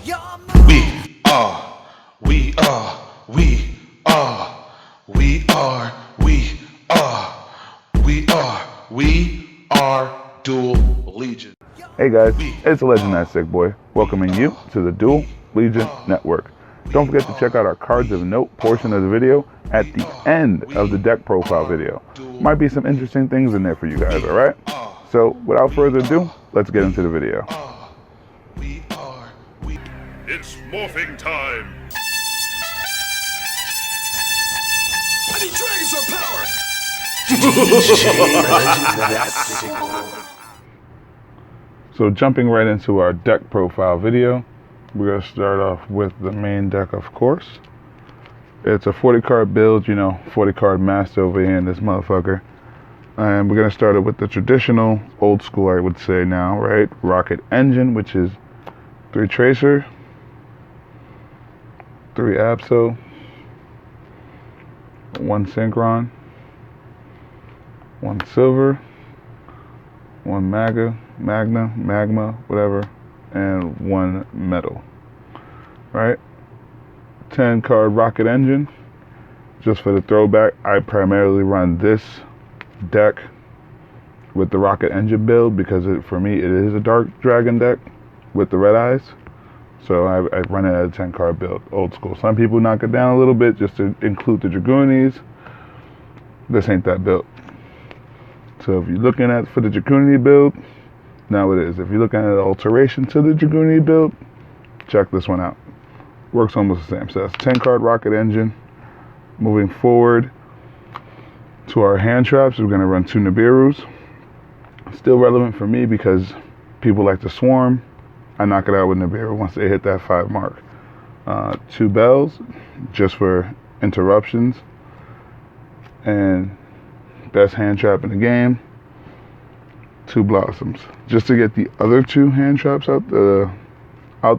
We are, we are, we are, we are, we are, we are Duel Legion. Hey guys, it's LegendThatSicBoy, welcoming you to the Duel Legion Network. Don't forget to check out our cards of note portion of the video at the end of the deck profile video. Might be some interesting things in there for you guys, alright? So, without further ado, let's get into the video. It's morphing time! I need dragons or power! So jumping right into our deck profile video, we're going to start off with the main deck, of course. It's a 40 card build, 40 card master over here in this motherfucker. And we're going to start it with the traditional, old school I would say now, right? Rokket engine, which is 3 Tracer, 3 Abso, 1 Synchron, 1 Silver, 1 Magma, whatever, and 1 Metal. Right? 10 card Rokket engine. Just for the throwback, I primarily run this deck with the Rokket engine build because for me it is a Dark Dragon deck with the red eyes. So I run it as a 10 card build, old school. Some people knock it down a little bit just to include the Dragoonies. This ain't that build. So if you're looking at for the Dragoony build, now it is. If you're looking at an alteration to the Dragoony build, check this one out. Works almost the same. So that's 10 card Rokket engine. Moving forward to our hand traps, we're going to run 2 Nibiru's. Still relevant for me because people like to swarm. I knock it out with Nibiru once they hit that 5 mark. 2 bells, just for interruptions. And best hand trap in the game, 2 blossoms. Just to get the other 2 hand traps out the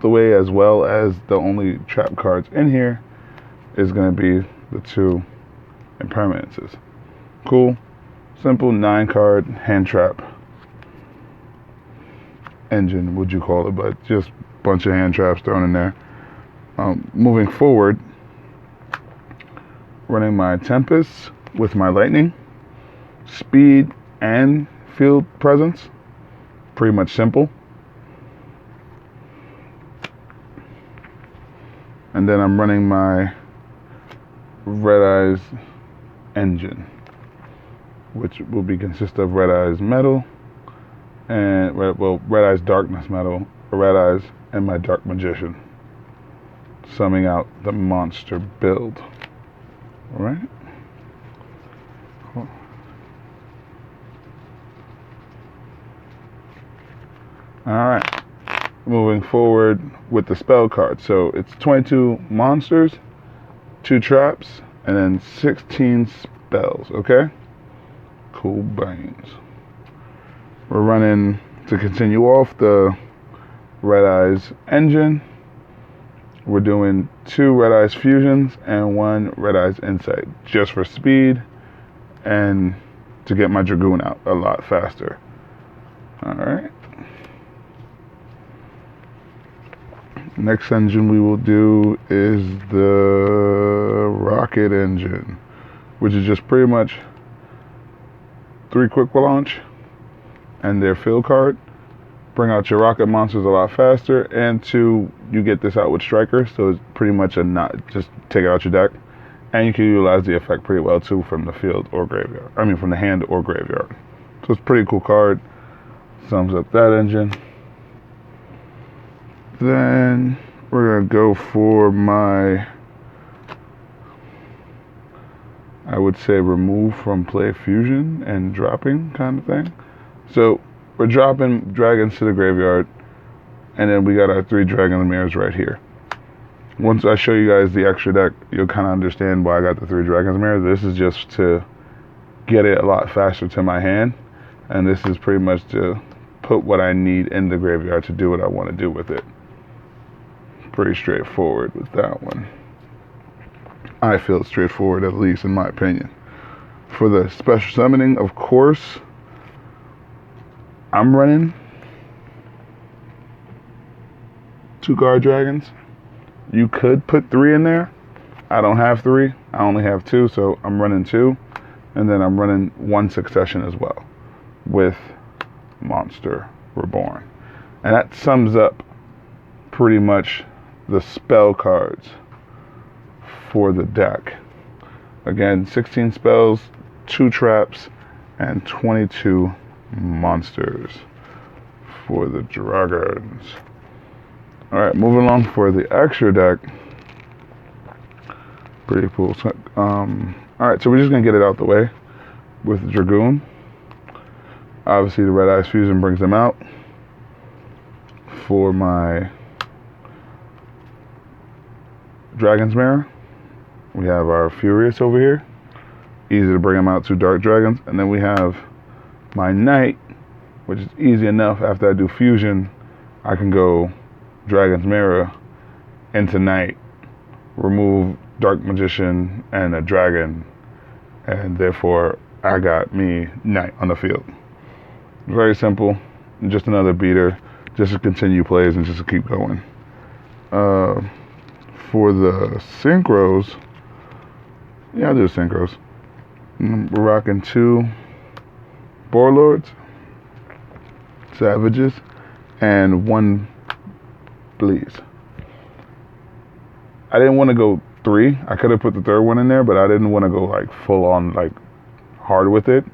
way, as well as the only trap cards in here is going to be the 2 impermanences. Cool, simple 9 card hand trap engine, would you call it, but just a bunch of hand traps thrown in there. Moving forward, running my Tempest with my Lightning, speed and field presence, pretty much simple. And then I'm running my Red Eyes engine, which will consist of Red Eyes Metal and Red Eyes Darkness Metal, Red Eyes, and my Dark Magician, summing out the monster build. All right. Cool. Alright, moving forward with the spell card. So it's 22 monsters, 2 traps, and then 16 spells, okay? Cool beans. We're running, to continue off, the Red Eyes engine. We're doing 2 Red Eyes fusions and 1 Red Eyes insight, just for speed and to get my Dragoon out a lot faster. Alright. Next engine we will do is the Rokket engine, which is just pretty much 3 quick launch and their field card. Bring out your Rokket monsters a lot faster, and 2, you get this out with Striker, so it's pretty much just take it out your deck, and you can utilize the effect pretty well too from the field or graveyard. I mean from the hand or graveyard. So it's a pretty cool card. Sums up that engine. Then we're going to go for my, I would say, remove from play fusion and dropping kind of thing. So we're dropping dragons to the graveyard, and then we got our 3 Dragon Lemire's right here. Once I show you guys the extra deck, you'll kind of understand why I got the 3 Dragon Lemire's. This is just to get it a lot faster to my hand, and this is pretty much to put what I need in the graveyard to do what I want to do with it. Pretty straightforward with that one. I feel it's straightforward, at least in my opinion. For the special summoning, of course, I'm running 2 guard dragons. You could put 3 in there. I don't have 3. I only have 2, so I'm running 2. And then I'm running 1 succession as well with Monster Reborn. And that sums up pretty much the spell cards for the deck. Again, 16 spells, 2 traps, and 22 monsters for the dragons. Alright, moving along for the extra deck. Pretty cool. Alright, so we're just going to get it out the way with Dragoon. Obviously, the Red Eyes Fusion brings them out. For my Dragon's Mirror, we have our Furious over here. Easy to bring them out, 2 Dark Dragons. And then we have my Knight, which is easy enough. After I do Fusion, I can go Dragon's Mirror into Knight, remove Dark Magician and a Dragon, and therefore I got me Knight on the field. Very simple. Just another beater, just to continue plays and just to keep going. For the synchros, yeah, I'll do synchros. We're rocking 2 Warlords, Savages, and 1 Bleeds. I didn't want to go 3. I could have put the 3rd one in there, but I didn't want to go like full on like hard with it.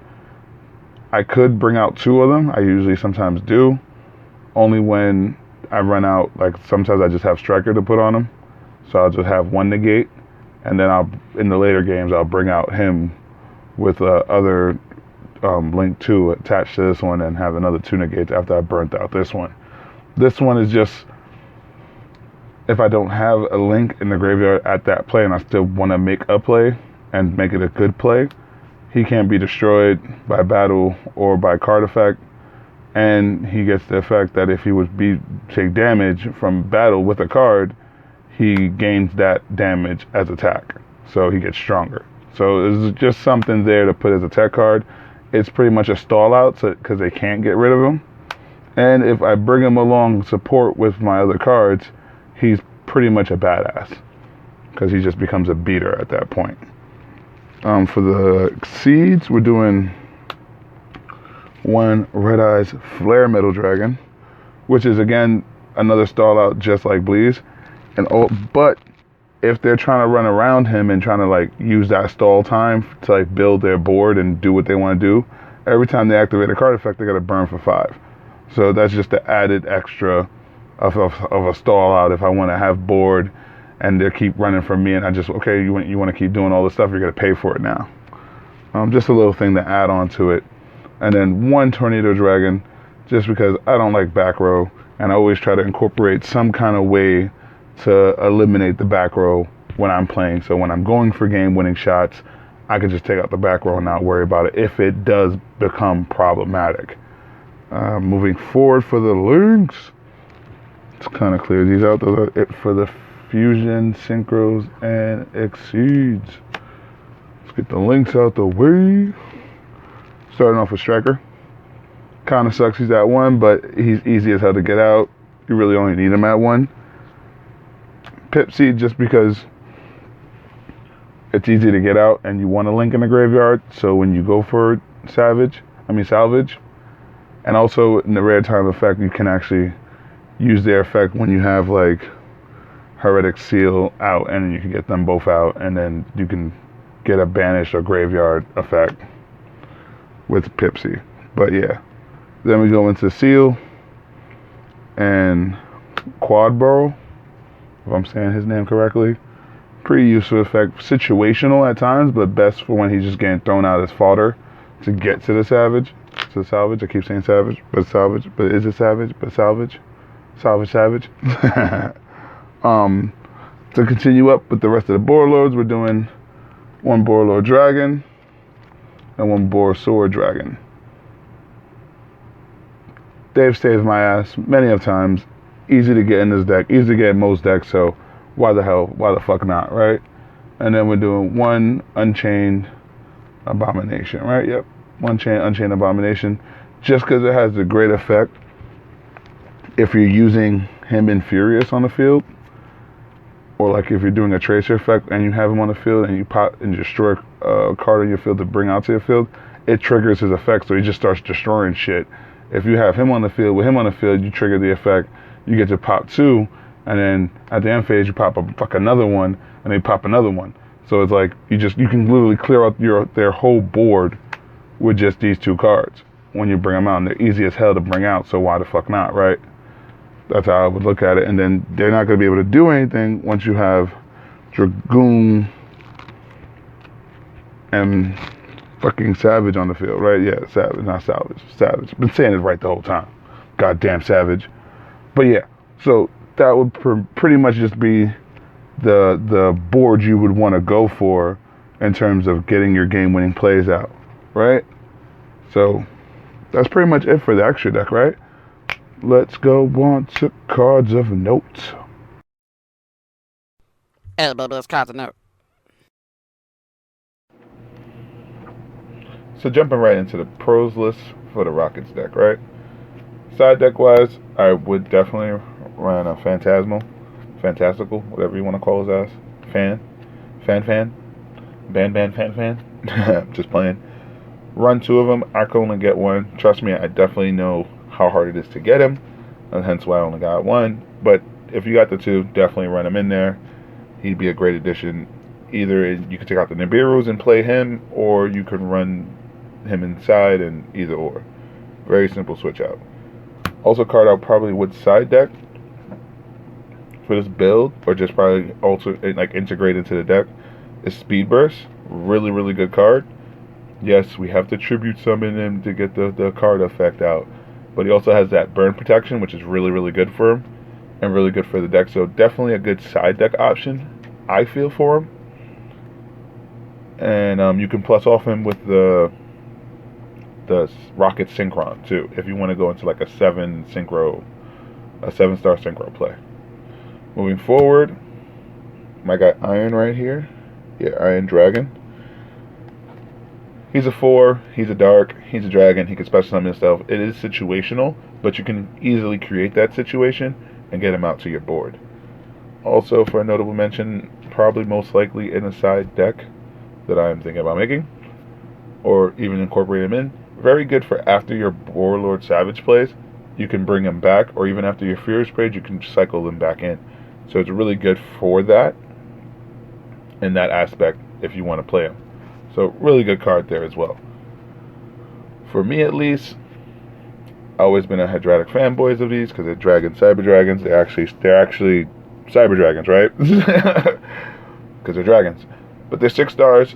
I could bring out 2 of them. I usually sometimes do. Only when I run out, like sometimes I just have Striker to put on them. So I'll just have 1 negate, and then in the later games I'll bring out him with other Link 2 attached to this one and have another 2 negates after I burnt out this one. This one is just, if I don't have a Link in the graveyard at that play and I still want to make a play and make it a good play, he can't be destroyed by battle or by card effect, and he gets the effect that if he would take damage from battle with a card, he gains that damage as attack, so he gets stronger. So there's just something there to put as a tech card. It's pretty much a stall out, because they can't get rid of him. And if I bring him along support with my other cards, he's pretty much a badass, because he just becomes a beater at that point. For the seeds, we're doing 1 Red Eyes Flare Metal Dragon, which is again another stall out just like Bleeds. But if they're trying to run around him and trying to like use that stall time to like build their board and do what they want to do, every time they activate a card effect, they got to burn for 5. So that's just the added extra of a stall out. If I want to have board and they keep running from me, and I just, okay, you want to keep doing all this stuff, you're going to pay for it now. Just a little thing to add on to it. And then 1 Tornado Dragon, just because I don't like back row, and I always try to incorporate some kind of way to eliminate the back row when I'm playing. So when I'm going for game-winning shots, I can just take out the back row and not worry about it if it does become problematic. Moving forward for the links, let's kind of clear these out. Those are it for the Fusion, Synchros, and Exceeds. Let's get the links out the way. Starting off with Striker. Kind of sucks he's at 1, but he's easy as hell to get out. You really only need him at 1. Pipsy, just because it's easy to get out and you want a Link in the graveyard, so when you go for salvage, and also in the rare time effect, you can actually use their effect when you have like Heretic Seal out, and you can get them both out, and then you can get a banished or graveyard effect with Pipsy. But yeah, then we go into Seal and Quadburrow, if I'm saying his name correctly. Pretty useful effect, situational at times, but best for when he's just getting thrown out as fodder to get to the salvage. To salvage, I keep saying savage, but salvage, but is it savage? But salvage, savage. To continue up with the rest of the Warlords, we're doing 1 Warlord Dragon and 1 Boar Sword Dragon. They've saved my ass many of times. Easy to get in this deck, easy to get in most decks, so why the fuck not, right? And then we're doing 1 Unchained Abomination, right? Yep, 1 Unchained Abomination, just because it has a great effect if you're using him and Furious on the field, or like if you're doing a tracer effect and you have him on the field and you pop and destroy a card on your field to bring out to your field, it triggers his effect, so he just starts destroying shit. If you have him on the field, with him on the field, you trigger the effect, you get to pop 2, and then at the end phase you pop another one, and they pop another one. So it's like you can literally clear out their whole board with just these 2 cards when you bring them out, and they're easy as hell to bring out, so why the fuck not, right? That's how I would look at it. And then they're not going to be able to do anything once you have Dragoon and fucking Savage on the field, right? Yeah, Savage, not Salvage. Savage. I've been saying it right the whole time. Goddamn Savage. But yeah, so that would pretty much just be the board you would want to go for in terms of getting your game-winning plays out, right? So that's pretty much it for the extra deck, right? Let's go on to cards of note. Elbow does cards of note. So jumping right into the pros list for the Rockets deck, right? Side deck wise, I would definitely run a Fantastical, whatever you want to call his ass. Fan. Just playing. Run 2 of them. I can only get 1. Trust me, I definitely know how hard it is to get him, and hence why I only got 1. But if you got the 2, definitely run him in there. He'd be a great addition. Either you could take out the Nibiru's and play him, or you could run him inside, and either or. Very simple switch out. Also, card I probably would side deck for this build, or just probably also like integrate into the deck, is Speed Burst. Really, really good card. Yes, we have to tribute summon him to get the card effect out, but he also has that burn protection, which is really, really good for him and really good for the deck. So definitely a good side deck option, I feel, for him. And you can plus off him with the Rokket Synchron too, if you want to go into like a 7-star synchro play. Moving forward, I got Iron right here. Yeah, Iron Dragon. He's a 4, he's a dark, he's a dragon, he can special summon himself. It is situational, but you can easily create that situation and get him out to your board. Also, for a notable mention, probably most likely in a side deck that I am thinking about making, or even incorporate him in. Very good for after your Warlord Savage plays, you can bring him back, or even after your Furious plays, you can cycle them back in. So it's really good for that, in that aspect, if you want to play him. So really good card there as well. For me at least, I've always been a Hydratic fanboys of these because they're Cyber Dragons. They're actually Cyber Dragons, right? Because they're dragons. But they're 6 stars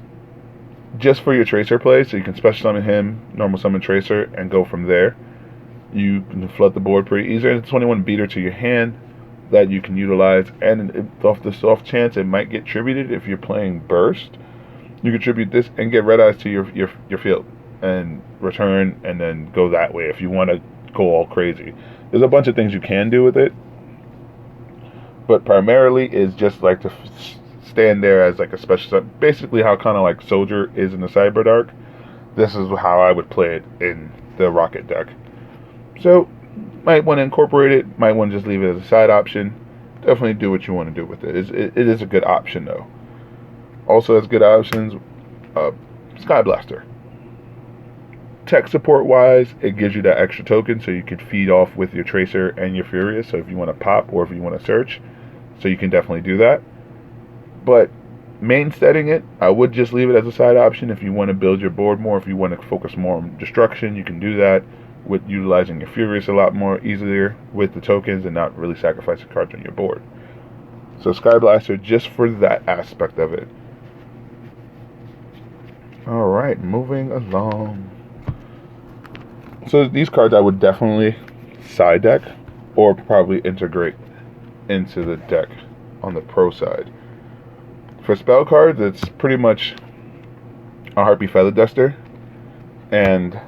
just for your Tracer play, so you can special summon him, normal summon Tracer, and go from there. You can flood the board pretty easy. It's 21 beater to your hand that you can utilize, and off the soft chance it might get tributed if you're playing Burst. You can tribute this and get Red Eyes to your field and return, and then go that way if you want to go all crazy. There's a bunch of things you can do with it, but primarily is just like to stand there as like a special, basically how kind of like Soldier is in the Cyber Dark. This is how I would play it in the Rokket deck. So might want to incorporate it, might want to just leave it as a side option. Definitely do what you want to do with it. It is a good option though. Also has good options, Sky Blaster. Tech support wise, it gives you that extra token so you can feed off with your Tracer and your Furious, so if you want to pop or if you want to search, so you can definitely do that. But main setting it, I would just leave it as a side option. If you want to build your board more, if you want to focus more on destruction, you can do that with utilizing your Furious a lot more easier with the tokens and not really sacrificing cards on your board. So Sky Blaster just for that aspect of it. Alright, moving along. So these cards I would definitely side deck or probably integrate into the deck on the pro side. For spell cards, it's pretty much a Harpy Feather Duster and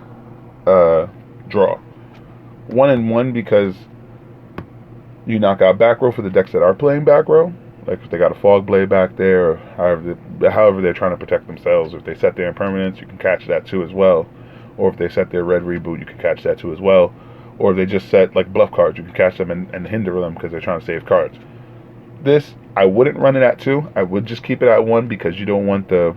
draw. 1-1 because you knock out back row for the decks that are playing back row. Like if they got a Fog Blade back there, or however they're trying to protect themselves. If they set their impermanence, you can catch that too as well. Or if they set their red reboot, you can catch that too as well. or they just set like bluff cards. You can catch them and hinder them because they're trying to save cards. This, I wouldn't run it at 2. I would just keep it at 1 because you don't want the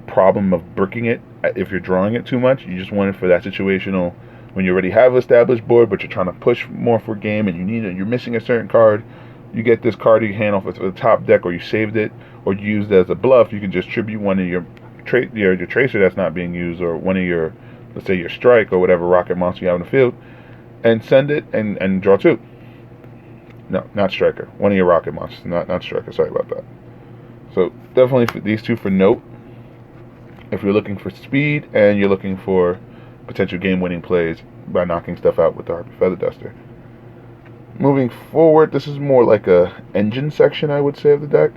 problem of bricking it if you're drawing it too much. You just want it for that situational when you already have an established board, but you're trying to push more for game and you're missing a certain card. You get this card you hand off at the top deck, or you saved it, or you used it as a bluff. You can just tribute one of your tracer that's not being used, or one of your, let's say your strike or whatever rocket monster you have in the field, and send it and draw 2. No, not striker. One of your rocket monsters, not striker. Sorry about that. So definitely for these 2 for note. If you're looking for speed and you're looking for potential game-winning plays by knocking stuff out with the Harpy Feather Duster. Moving forward, this is more like a engine section, I would say, of the deck.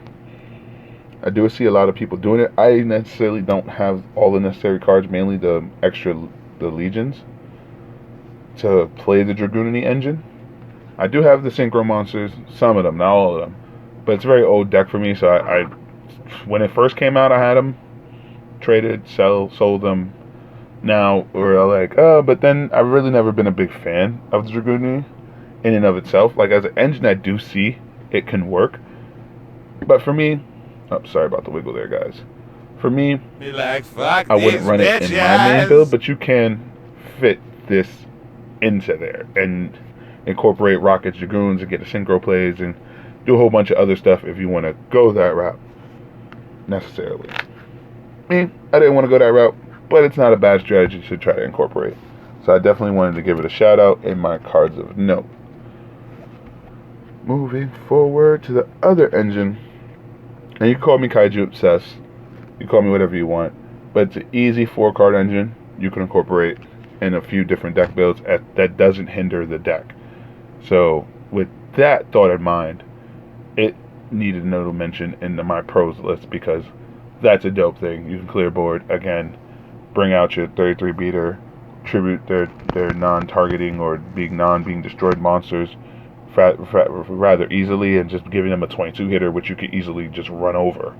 I do see a lot of people doing it. I necessarily don't have all the necessary cards, mainly the legions, to play the Dragoon in the engine. I do have the synchro monsters, some of them, not all of them, but it's a very old deck for me. So I when it first came out, I had them, traded, sold them. Now we're like, but then I've really never been a big fan of the Dragoon in and of itself. Like as an engine, I do see it can work, but for me, sorry about the wiggle there, guys. For me, I wouldn't run it in my main build, but you can fit this into there and incorporate Rockets, Dragoons, and get the synchro plays and do a whole bunch of other stuff if you want to go that route necessarily. Me, I didn't want to go that route, but it's not a bad strategy to try to incorporate. So I definitely wanted to give it a shout out in my cards of note. Moving forward to the other engine, and you can call me Kaiju Obsessed, you call me whatever you want, but it's an easy 4-card engine you can incorporate in a few different deck builds that doesn't hinder the deck. So with that thought in mind, it needed a notable mention in my pros list because that's a dope thing. You can clear board again, bring out your 33 beater, tribute their non-targeting or being destroyed monsters rather easily, and just giving them a 22 hitter, which you could easily just run over,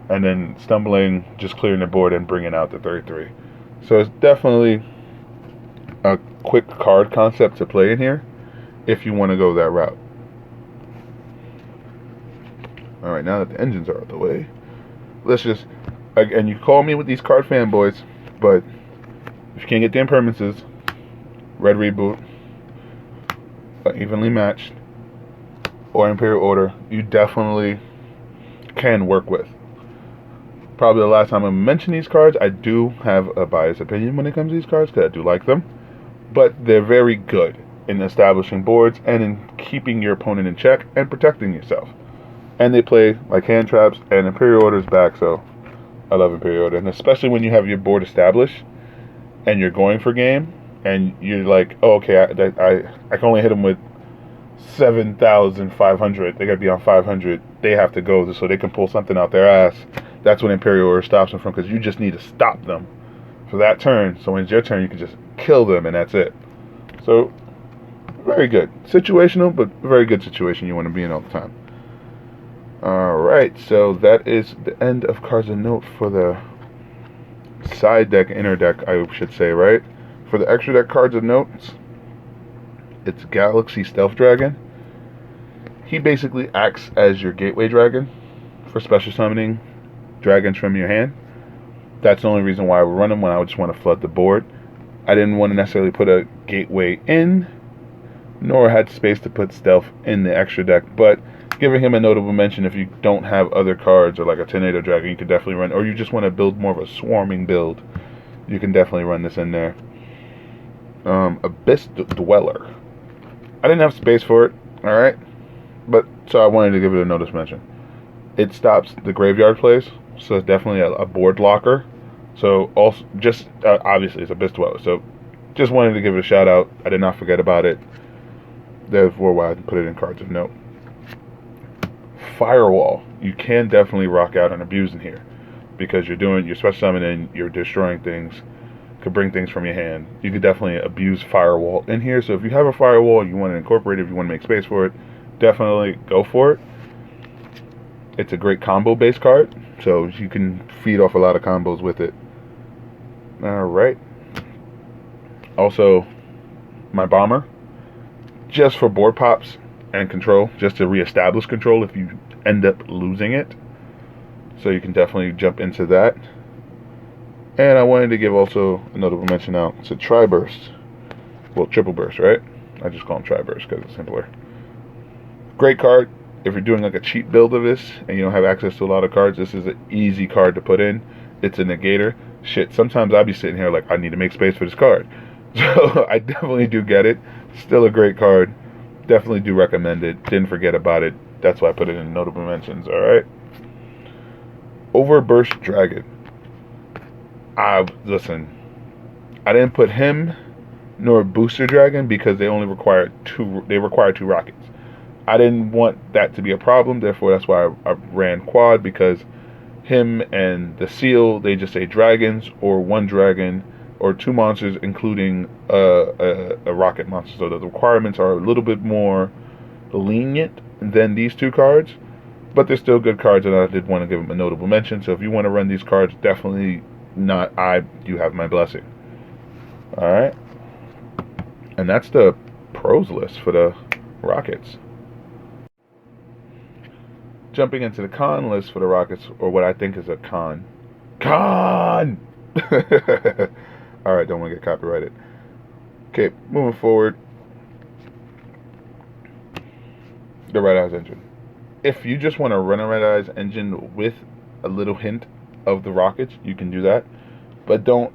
and then stumbling, just clearing the board and bringing out the 33. So it's definitely a quick card concept to play in here if you want to go that route. Alright, now that the engines are out of the way, let's just, again, you call me with these card fanboys, but if you can't get the impermanences, red reboot, evenly matched, or Imperial Order, you definitely can work with. Probably the last time I mentioned these cards, I do have a biased opinion when it comes to these cards, because I do like them, but they're very good in establishing boards and in keeping your opponent in check and protecting yourself. And they play like hand traps, and Imperial Order's back, so I love Imperial Order. And especially when you have your board established and you're going for game, and you're like, oh, okay, I can only hit them with 7,500. They got to be on 500. They have to go so they can pull something out their ass. That's when Imperial Order stops them from, because you just need to stop them for that turn. So when it's your turn, you can just kill them, and that's it. So very good. Situational, but very good situation you want to be in all the time. Alright, so that is the end of cards of note for the side deck, inner deck, I should say, right? For the extra deck cards of notes, it's Galaxy Stealth Dragon. He basically acts as your gateway dragon for special summoning dragons from your hand. That's the only reason why I would run him, when I would just want to flood the board. I didn't want to necessarily put a gateway in, nor had space to put stealth in the extra deck, but giving him a notable mention if you don't have other cards, or like a Tornado Dragon, you can definitely run, or you just want to build more of a swarming build, you can definitely run this in there. Abyss Dweller. I didn't have space for it, alright, but so I wanted to give it a notice mention. It stops the graveyard plays, so it's definitely a board locker. So also, just obviously it's Abyss Dweller, so just wanted to give it a shout out. I did not forget about it. Therefore, why I put it in cards of note. Firewall. You can definitely rock out and abuse in here, because you're special summoning, you're destroying things, could bring things from your hand. You could definitely abuse Firewall in here. So if you have a Firewall and you want to incorporate it, if you want to make space for it, definitely go for it. It's a great combo based card, so you can feed off a lot of combos with it. Alright. Also, my bomber, just for board pops and control, just to reestablish control if you end up losing it. So you can definitely jump into that. And I wanted to give also a notable mention out to Tri-Burst. Well, Triple Burst, right? I just call them Tri-Burst because it's simpler. Great card. If you're doing like a cheap build of this and you don't have access to a lot of cards, this is an easy card to put in. It's a negator. Shit, sometimes I'll be sitting here like, I need to make space for this card. So I definitely do get it. Still a great card. Definitely do recommend it. Didn't forget about it. That's why I put it in notable mentions, alright? Overburst Dragon. Listen, I didn't put him nor Booster Dragon because they only require two rockets. I didn't want that to be a problem, therefore that's why I ran quad, because him and the seal, they just say dragons or one dragon or two monsters including a rocket monster. So the requirements are a little bit more lenient than these two cards, but they're still good cards, and I did want to give them a notable mention. So if you want to run these cards, definitely not you have my blessing. Alright, and that's the pros list for the Rockets. Jumping into the con list for the Rockets, or what I think is a con. Alright, don't want to get copyrighted. Okay, moving forward. The Red Eyes engine. If you just want to run a Red Eyes engine with a little hint of the Rockets, you can do that. But don't,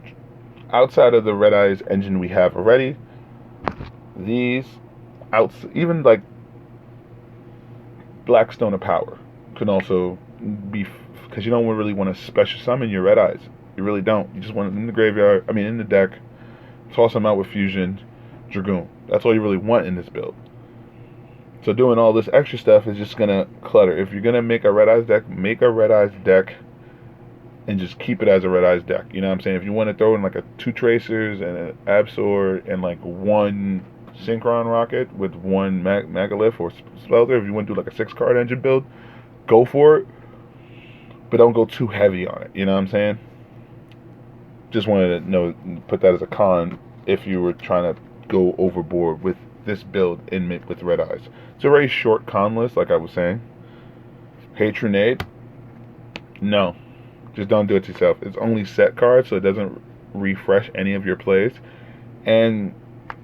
outside of the Red Eyes engine we have already, these, even like Blackstone of Power can also be, because you don't really want to special summon your Red Eyes. You really don't. You just want it in the graveyard, in the deck, toss them out with Fusion, Dragoon. That's all you really want in this build. So doing all this extra stuff is just going to clutter. If you're going to make a Red Eyes deck, make a Red Eyes deck and just keep it as a Red Eyes deck. You know what I'm saying? If you want to throw in like two Tracers and an Absol and like one Synchron Rocket with one Megalith or Spelter, if you want to do like a 6-card engine build, go for it. But don't go too heavy on it. You know what I'm saying? Just wanted to put that as a con if you were trying to go overboard with this build with Red Eyes. It's a very short con list, like I was saying. Hatronade, no, just don't do it to yourself. It's only set cards, so it doesn't refresh any of your plays, and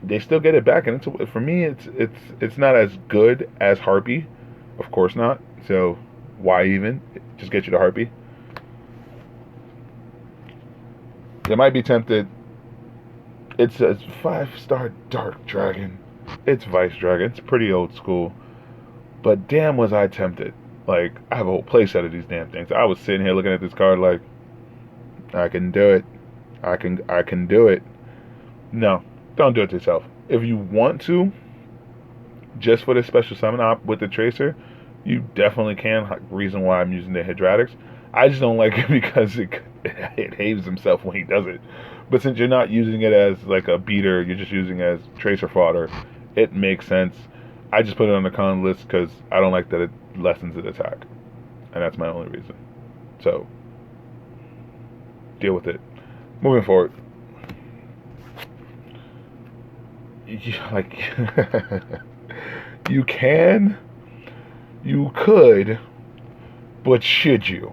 they still get it back. And for me, it's not as good as Harpy, of course not. So why even just get you to Harpy? They might be tempted. It's a 5-star Dark Dragon. It's Vice Dragon. It's pretty old school. But damn was I tempted. Like, I have a whole playset of these damn things. I was sitting here looking at this card like, I can do it. I can do it. No, don't do it to yourself. If you want to, just for this special summon op with the Tracer, you definitely can. Reason why I'm using the Hydratics. I just don't like it because it haves himself when he does it. But since you're not using it as like a beater, you're just using it as Tracer fodder, it makes sense. I just put it on the con list because I don't like that it lessens its attack. And that's my only reason. So, deal with it. Moving forward. You can, you could, but should you?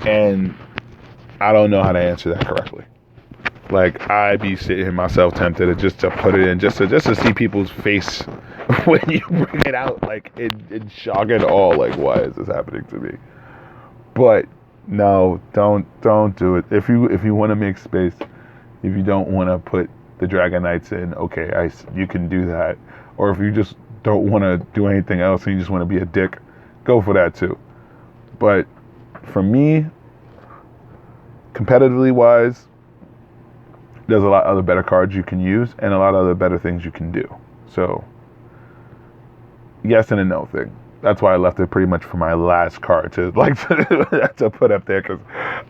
And I don't know how to answer that correctly. Like, I be sitting myself tempted to put it in just to see people's face when you bring it out, like in shock and awe, like, why is this happening to me? But no, don't do it. If you want to make space, if you don't want to put the Dragon Knights in, okay, you can do that. Or if you just don't want to do anything else and you just want to be a dick, go for that too. But for me, competitively wise, there's a lot of other better cards you can use and a lot of other better things you can do. So, yes and a no thing. That's why I left it pretty much for my last card to put up there, because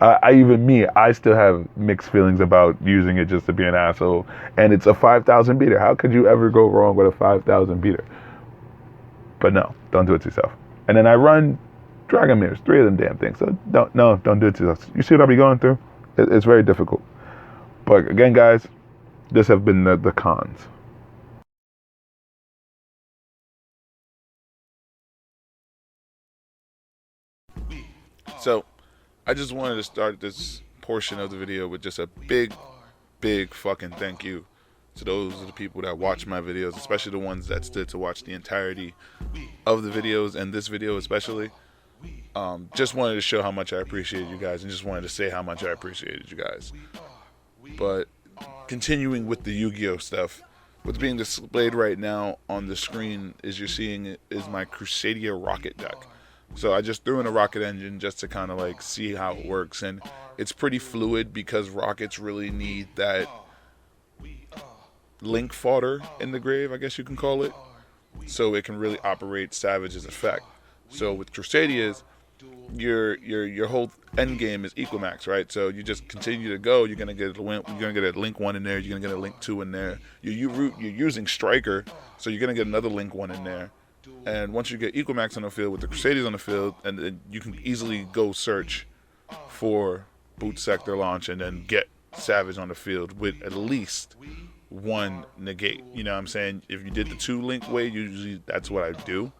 I still have mixed feelings about using it just to be an asshole. And it's a 5,000 beater. How could you ever go wrong with a 5,000 beater? But no, don't do it to yourself. And then I run Dragon Mirrors, 3 of them damn things. So don't do it to yourself. You see what I be going through? It's very difficult. But again, guys, This have been the cons. So, I just wanted to start this portion of the video with just a big fucking thank you to those of the people that watch my videos, especially the ones that stood to watch the entirety of the videos, and this video especially. Just wanted to show how much I appreciate you guys, and just wanted to say how much I appreciated you guys. But continuing with the Yu-Gi-Oh stuff, what's being displayed right now on the screen is you're seeing is my Crusadia Rokket deck. So I just threw in a Rokket engine just to kind of like see how it works, and it's pretty fluid because Rockets really need that link fodder in the grave, I guess you can call it, so it can really operate Savage's effect. So with Crusadias, your whole end game is Equimax, right? So you just continue to go. You're gonna get a link 1 in there. You're gonna get a link 2 in there. You're using Striker, so you're gonna get another link 1 in there. And once you get Equimax on the field with the Crusadias on the field, and then you can easily go search for Boot Sector launch and then get Savage on the field with at least 1 negate. You know what I'm saying? If you did the 2 link way, usually that's what I do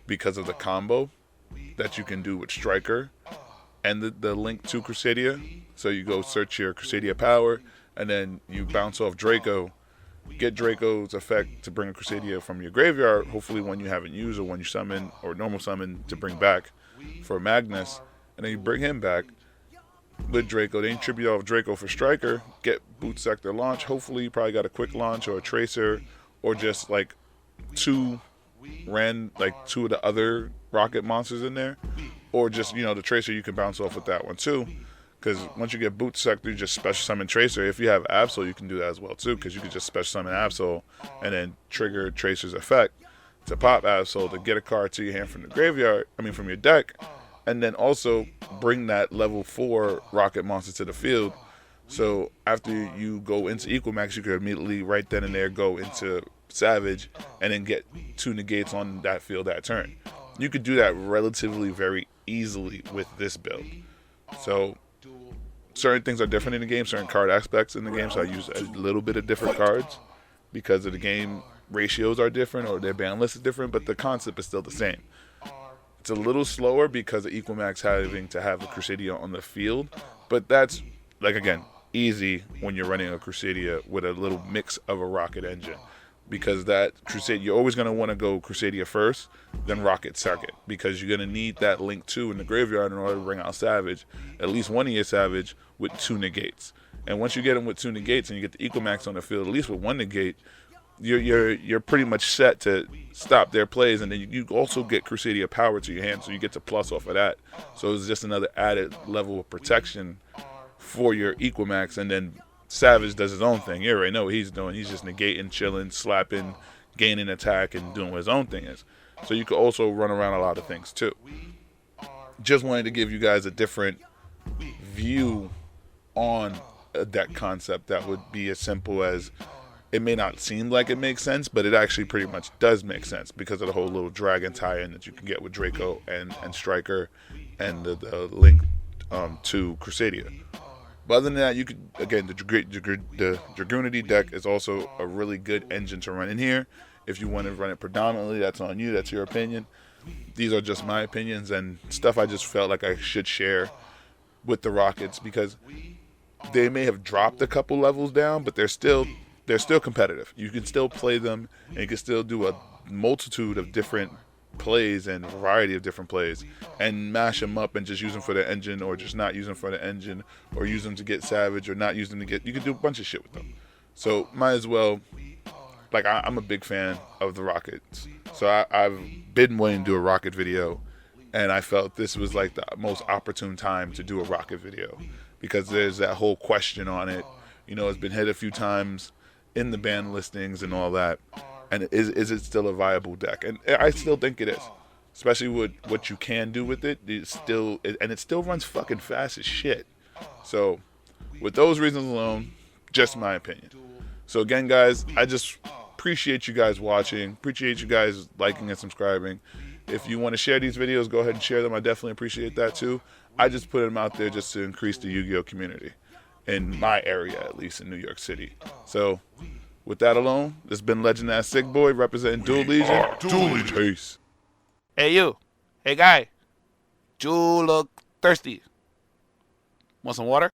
because of the combo that you can do with Striker and the link to Crusadia. So you go search your Crusadia power, and then you bounce off Draco, get Draco's effect to bring a Crusadia from your graveyard, hopefully one you haven't used or one you summon or normal summon to bring back for Magnus, and then you bring him back with Draco. Then you tribute off Draco for Striker, get Boot Sector launch. Hopefully you probably got a quick launch or a Tracer, or just like 2 of the other Rokket monsters in there, or just, you know, the Tracer you can bounce off with that one too, because once you get Boot Sector, you just special summon Tracer. If you have Absol, you can do that as well too, because you could just special summon Absol and then trigger Tracer's effect to pop Absol to get a card to your hand from the graveyard, from your deck, and then also bring that level 4 Rokket monster to the field. So after you go into Equimax, you could immediately right then and there go into Savage and then get 2 negates on that field that turn. You could do that relatively very easily with this build. So certain things are different in the game, certain card aspects in the game, so I use a little bit of different cards because of the game ratios are different or their ban list is different, but the concept is still the same. It's a little slower because of Equimax having to have a Crusadia on the field, but that's, like, again, easy when you're running a Crusadia with a little mix of a Rokket engine, because that Crusadia, you're always going to want to go Crusadia first, then Rokket second, because you're going to need that link 2 in the graveyard in order to bring out Savage, at least one of your Savage with 2 negates. And once you get them with 2 negates and you get the Equimax on the field, at least with 1 negate, you're pretty much set to stop their plays, and then you also get Crusadia power to your hand, so you get to plus off of that. So it's just another added level of protection for your Equimax, and then Savage does his own thing. You already know what he's doing. He's just negating, chilling, slapping, gaining attack, and doing what his own thing is. So you could also run around a lot of things too. Just wanted to give you guys a different view on a deck concept that would be as simple as, it may not seem like it makes sense, but it actually pretty much does make sense because of the whole little dragon tie-in that you can get with Draco and Striker and the link to Crusadia. But other than that, you could, again, the Dragoonity deck is also a really good engine to run in here. If you want to run it predominantly, that's on you. That's your opinion. These are just my opinions and stuff I just felt like I should share with the Rockets, because they may have dropped a couple levels down, but they're still competitive. You can still play them, and you can still do a multitude of different plays and variety of different plays and mash them up and just use them for the engine, or just not use them for the engine, or use them to get Savage, or not use them to get, you can do a bunch of shit with them. So might as well, like, I'm a big fan of the Rockets, so I've been wanting to do a Rokket video, and I felt this was like the most opportune time to do a Rokket video, because there's that whole question on it. You know, it's been hit a few times in the ban listings and all that, and is it still a viable deck? And I still think it is, especially with what you can do with it. It still runs fucking fast as shit. So with those reasons alone, just my opinion. So again, guys, I just appreciate you guys watching, appreciate you guys liking and subscribing. If you want to share these videos, go ahead and share them. I definitely appreciate that too. I just put them out there just to increase the Yu-Gi-Oh community. in my area, at least in New York City. So, with that alone, this has been LegendThatSicBoy representing Duel Legion. Duel Legion. Peace. Hey you. Hey guy. You look thirsty. Want some water?